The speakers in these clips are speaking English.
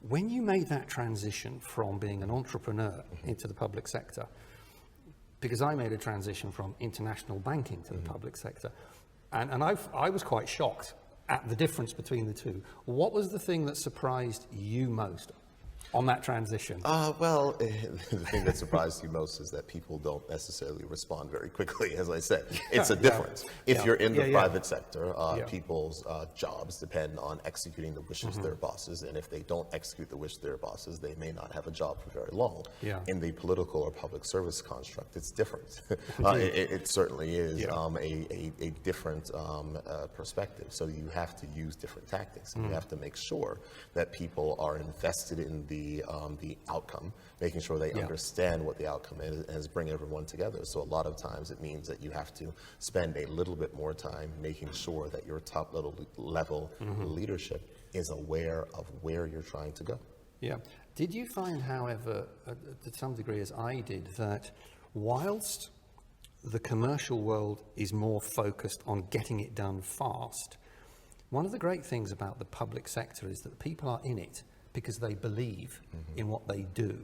When you made that transition from being an entrepreneur into the public sector, because I made a transition from international banking to the public sector, and I was quite shocked at the difference between the two. What was the thing that surprised you most on that transition? Well, the thing that surprised you most is that people don't necessarily respond very quickly. As I said, it's a difference. If you're in the private sector, people's jobs depend on executing the wishes of their bosses, and if they don't execute the wish of their bosses, they may not have a job for very long. In the political or public service construct, it's different. It certainly is a different perspective. So you have to use different tactics, and you have to make sure that people are invested in the outcome, making sure they understand what the outcome is bring everyone together. So a lot of times it means that you have to spend a little bit more time making sure that your top level leadership is aware of where you're trying to go. Yeah. Did you find, however, to some degree as I did, that whilst the commercial world is more focused on getting it done fast, one of the great things about the public sector is that people are in it because they believe in what they do.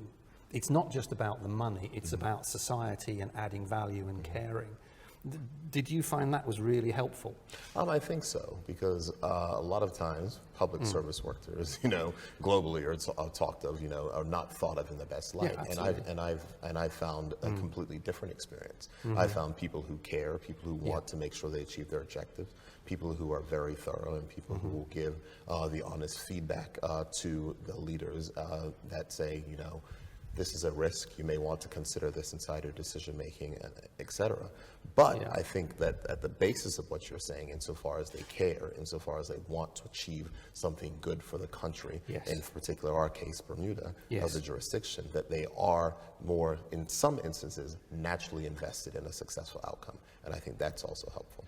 It's not just about the money, it's about society and adding value and caring. Did you find that was really helpful? I think so, because a lot of times public service workers, globally are talked of, are not thought of in the best light. And I've found a completely different experience. I found people who care, people who want to make sure they achieve their objectives, people who are very thorough, and people who will give the honest feedback to the leaders that say, this is a risk, you may want to consider this inside your decision making, etc. But I think that at the basis of what you're saying, insofar as they care, insofar as they want to achieve something good for the country, in particular our case, Bermuda, as a jurisdiction, that they are more, in some instances, naturally invested in a successful outcome. And I think that's also helpful.